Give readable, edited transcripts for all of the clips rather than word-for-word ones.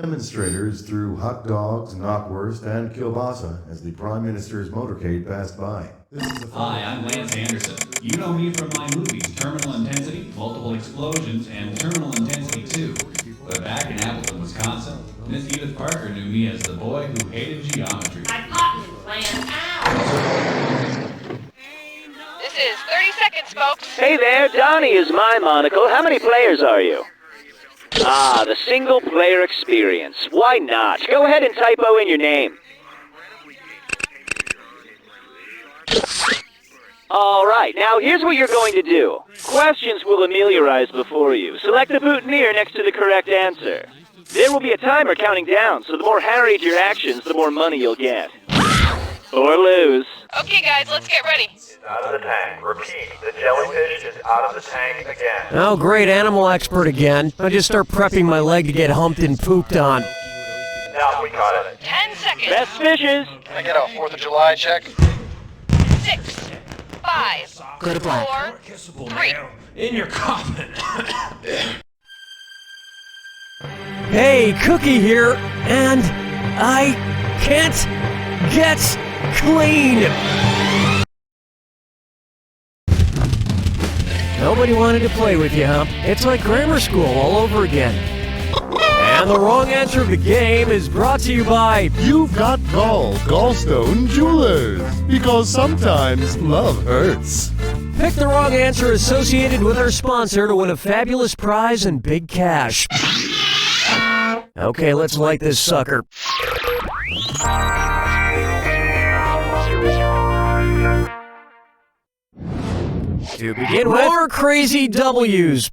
Demonstrators threw hot dogs, knockwurst, and kielbasa as the Prime Minister's motorcade passed by. Hi, I'm Lance Anderson. You know me from my movies, Terminal Intensity, Multiple Explosions, and Terminal Intensity 2. But back in Appleton, Wisconsin, Miss Edith Parker knew me as the boy who hated geometry. I caught you, Lance. Ow! This is 30 seconds, folks. Hey there, Donnie is my monocle. How many players are you? Ah, the single-player experience. Why not? Go ahead and typo in your name. All right, now here's what you're going to do. Questions will ameliorize before you. Select the boutonniere next to the correct answer. There will be a timer counting down, so the more harried your actions, the more money you'll get. Or lose. Okay, guys, let's get ready. Out of the tank. Repeat, the jellyfish is out of the tank again. Oh, great, animal expert again. I just start prepping my leg to get humped and pooped on. Now we got it. 10 seconds. Best fishes. Can I get a 4th of July check? 6, 5, Go to black. 4, 3. In your coffin. Hey, Cookie here, and I can't get clean. Nobody wanted to play with you, huh? It's like grammar school all over again. And the wrong answer of the game is brought to you by... You've got Gall, Gallstone Jewelers. Because sometimes love hurts. Pick the wrong answer associated with our sponsor to win a fabulous prize and big cash. Okay, let's light this sucker. To begin with, more crazy W's.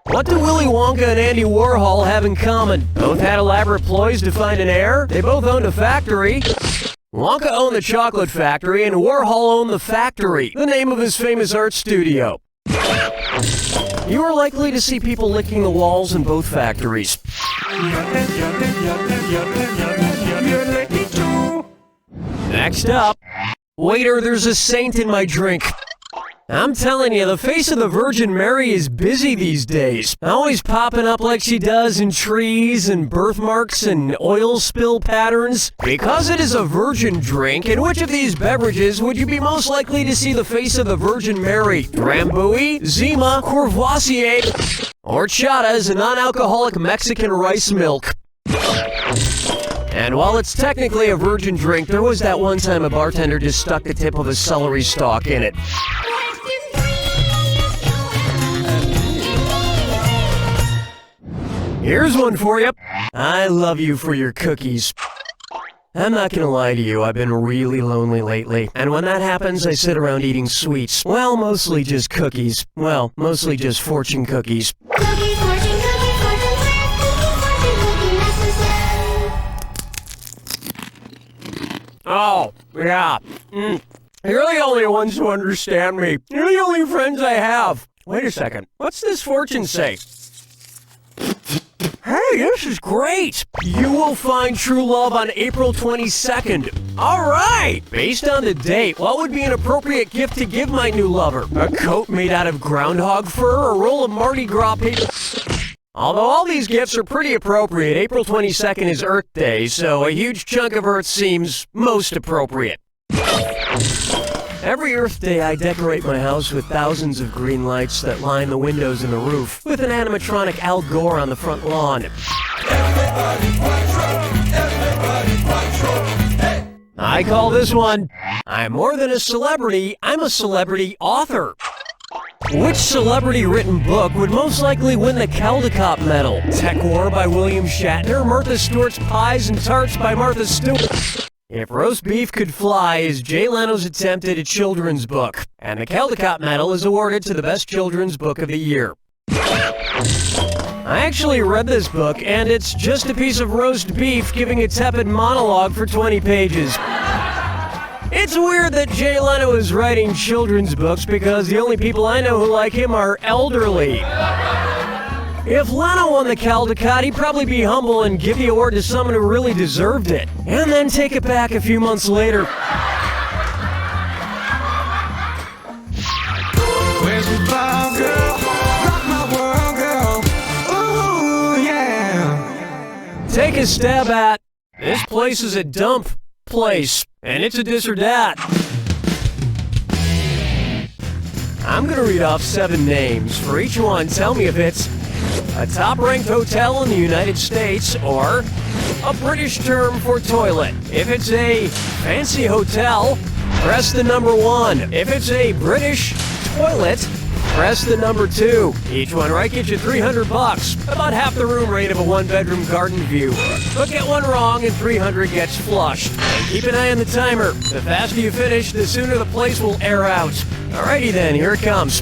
What do Willy Wonka and Andy Warhol have in common? Both had elaborate ploys to find an heir. They both owned a factory. Wonka owned the chocolate factory, and Warhol owned the Factory, the name of his famous art studio. You are likely to see people licking the walls in both factories. Next up, waiter, there's a saint in my drink. I'm telling you, the face of the Virgin Mary is busy these days. Always popping up like she does in trees and birthmarks and oil spill patterns. Because it is a virgin drink, in which of these beverages would you be most likely to see the face of the Virgin Mary? Drambuie, Zima, Courvoisier, or Chata as a non-alcoholic Mexican rice milk? And while it's technically a virgin drink, there was that one time a bartender just stuck the tip of a celery stalk in it. Here's one for you. I love you for your cookies. I'm not gonna lie to you, I've been really lonely lately. And when that happens, I sit around eating sweets. Well, mostly just cookies. Well, mostly just fortune cookies. Oh, yeah. You're the only ones who understand me. You're the only friends I have. Wait a second. What's this fortune say? Hey, this is great! You will find true love on April 22nd. All right! Based on the date, what would be an appropriate gift to give my new lover? A coat made out of groundhog fur, a roll of Mardi Gras paper? Although all these gifts are pretty appropriate, April 22nd is Earth Day, so a huge chunk of Earth seems most appropriate. Every Earth Day, I decorate my house with thousands of green lights that line the windows and the roof, with an animatronic Al Gore on the front lawn. I call this one, I'm more than a celebrity, I'm a celebrity author. Which celebrity-written book would most likely win the Caldecott Medal? Tech War by William Shatner, Martha Stewart's Pies and Tarts by Martha Stewart. If Roast Beef Could Fly is Jay Leno's attempt at a children's book, and the Caldecott Medal is awarded to the best children's book of the year. I actually read this book, and it's just a piece of roast beef giving a tepid monologue for 20 pages. It's weird that Jay Leno is writing children's books because the only people I know who like him are elderly. If Leno won the Caldecott, he'd probably be humble and give the award to someone who really deserved it, and then take it back a few months later. Where's the ball, girl? Rock my world, girl. Ooh, yeah. take a stab at. This place is a dump place, and it's a this or that. I'm gonna read off 7 names. For each one, tell me if it's a top-ranked hotel in the United States or a British term for toilet. If it's a fancy hotel, press the number 1. If it's a British toilet, press the number 2. Each one right gets you $300, about half the room rate of a 1-bedroom garden view. But get one wrong and 300 gets flushed. And keep an eye on the timer. The faster you finish, the sooner the place will air out. Alrighty then, here it comes.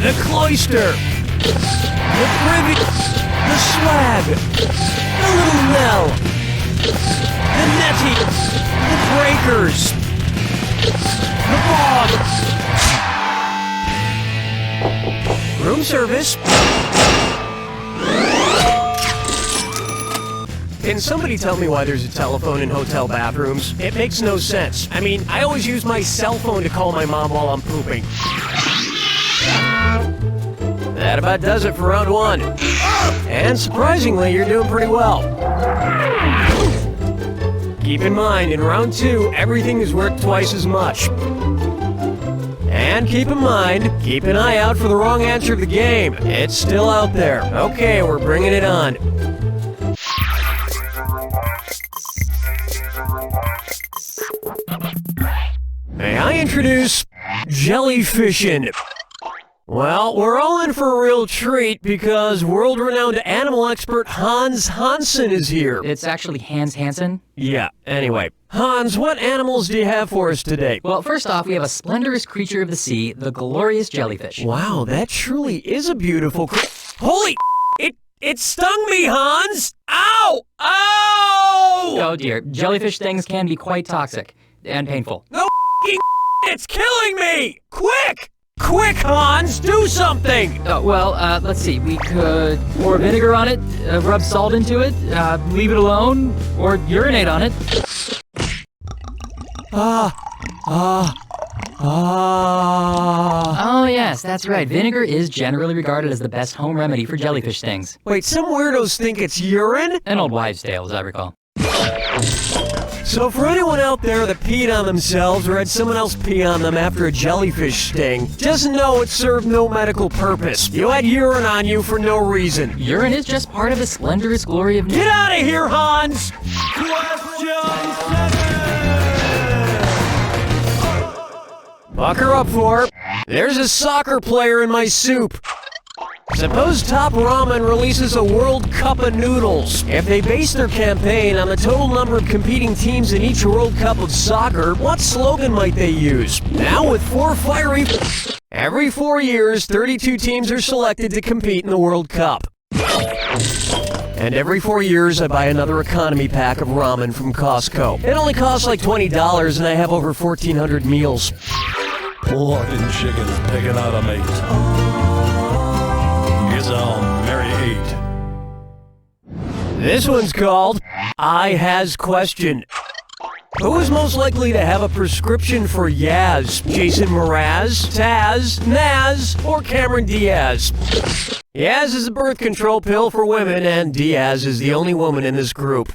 The cloister. The privy. The swag. The little Nell. The netty. The breakers. The bog. Room service. Can somebody tell me why there's a telephone in hotel bathrooms? It makes no sense. I mean, I always use my cell phone to call my mom while I'm pooping. That about does it for round 1. And surprisingly, you're doing pretty well. Keep in mind, in round 2, everything is worth twice as much. And keep in mind, keep an eye out for the wrong answer of the game. It's still out there. Okay, we're bringing it on. May I introduce jellyfishing? Well, we're all in for a real treat because world-renowned animal expert Hans Hansen is here. It's actually Hans Hansen. Yeah, anyway. Hans, what animals do you have for us today? Well, first off, we have a splendorous creature of the sea, the glorious jellyfish. Wow, that truly is a beautiful Holy It stung me, Hans! Ow! Ow! Oh dear, jellyfish stings can be quite toxic and painful. No it's killing me! Quick! Quick, Hans, do something! Oh, well, let's see. We could pour vinegar on it, rub salt into it, leave it alone, or urinate on it. Oh, yes, that's right. Vinegar is generally regarded as the best home remedy for jellyfish stings. Wait, some weirdos think it's urine? An old wives' tale, as I recall. So for anyone out there that peed on themselves or had someone else pee on them after a jellyfish sting, just know it served no medical purpose. You had urine on you for no reason. Urine is just part of the splendorous glory of... Get out of here, Hans! Bucker up for. There's a soccer player in my soup. Suppose Top Ramen releases a World Cup of noodles. If they base their campaign on the total number of competing teams in each World Cup of soccer, what slogan might they use? Now with 4 fiery... Every 4 years, 32 teams are selected to compete in the World Cup. And every 4 years, I buy another economy pack of ramen from Costco. It only costs like $20, and I have over 1,400 meals. Pork and chickens picking out a mate. It's all merry eight. This one's called I Has Question. Who is most likely to have a prescription for Yaz? Jason Mraz, Taz, Naz, or Cameron Diaz? Yaz is a birth control pill for women, and Diaz is the only woman in this group.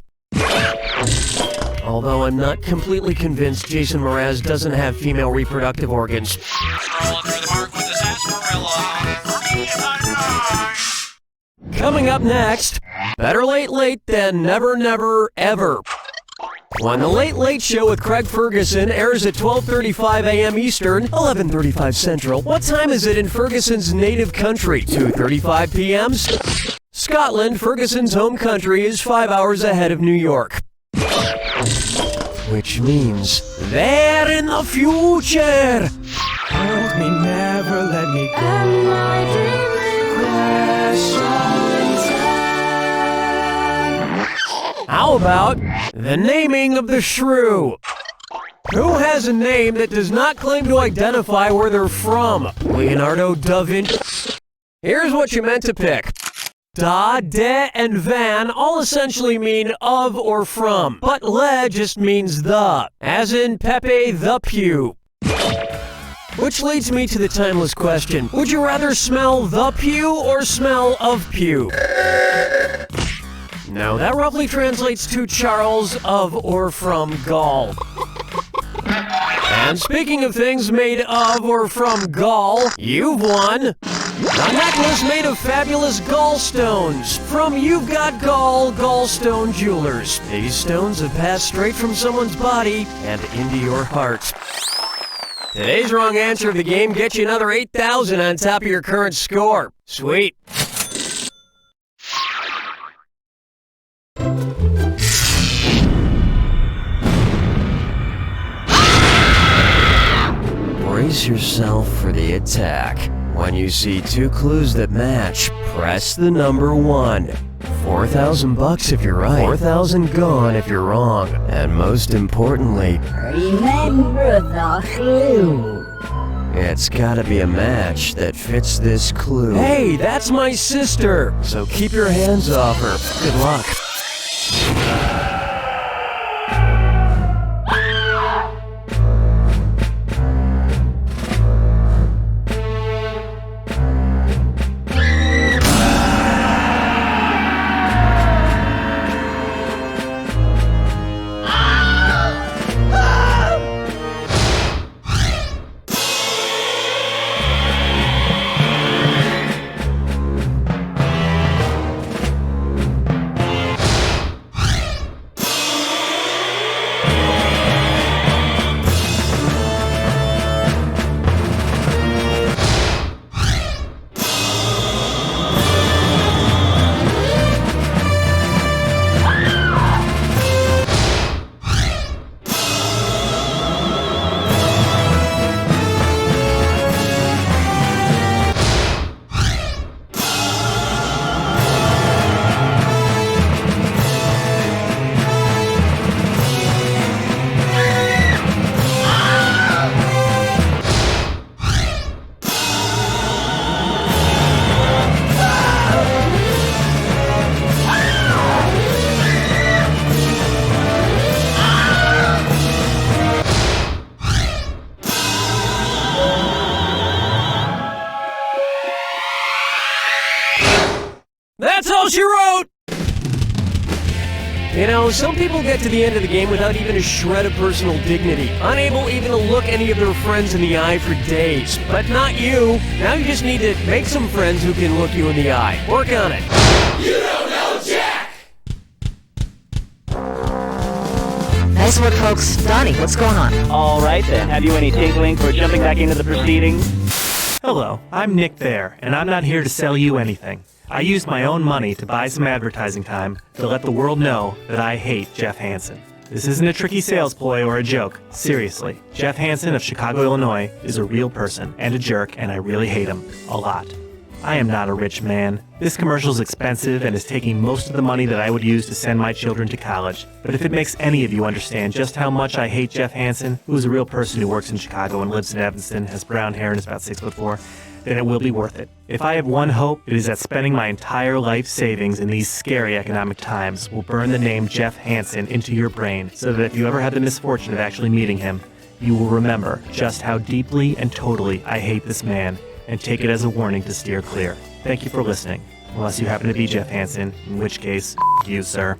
Although I'm not completely convinced Jason Mraz doesn't have female reproductive organs. Coming up next, better late than never, never, ever. When The Late Late Show with Craig Ferguson airs at 12:35 a.m. Eastern, 11:35 Central, what time is it in Ferguson's native country? 2:35 p.m. Scotland, Ferguson's home country, is 5 hours ahead of New York. Which means they're in the future. Hold me, never let me go. Am I dreaming? How about the naming of the shrew? Who has a name that does not claim to identify where they're from? Leonardo da Vinci. Here's what you meant to pick. Da, de, and van all essentially mean of or from, but le just means the, as in Pepe the Pew. Which leads me to the timeless question, would you rather smell the pew or smell of pew? Now that roughly translates to Charles of or from Gall. And speaking of things made of or from Gall, you've won a necklace made of fabulous gallstones from You've Got Gall Gallstone Jewelers. These stones have passed straight from someone's body and into your heart. Today's wrong answer of the game gets you another 8,000 on top of your current score. Sweet. Brace yourself for the attack. When you see two clues that match, press the number 1. 4,000 bucks if you're right, 4,000 gone if you're wrong, and most importantly, remember the clue. It's gotta be a match that fits this clue. Hey, that's my sister! So keep your hands off her. Good luck. That's all she wrote! You know, some people get to the end of the game without even a shred of personal dignity, unable even to look any of their friends in the eye for days. But not you. Now you just need to make some friends who can look you in the eye. Work on it. You don't know Jack! Nice work, folks. Donnie, what's going on? All right then. Have you any tinkling for jumping back into the proceedings? Hello, I'm Nick Thayer, and I'm not here to sell you anything. I used my own money to buy some advertising time to let the world know that I hate Jeff Hansen. This isn't a tricky sales ploy or a joke. Seriously, Jeff Hansen of Chicago, Illinois is a real person and a jerk, and I really hate him. A lot. I am not a rich man. This commercial's expensive and is taking most of the money that I would use to send my children to college. But if it makes any of you understand just how much I hate Jeff Hansen, who is a real person who works in Chicago and lives in Evanston, has brown hair and is about 6'4", then it will be worth it. If I have one hope, it is that spending my entire life savings in these scary economic times will burn the name Jeff Hansen into your brain, so that if you ever had the misfortune of actually meeting him, you will remember just how deeply and totally I hate this man, and take it as a warning to steer clear. Thank you for listening, unless you happen to be Jeff Hansen, in which case, you, sir.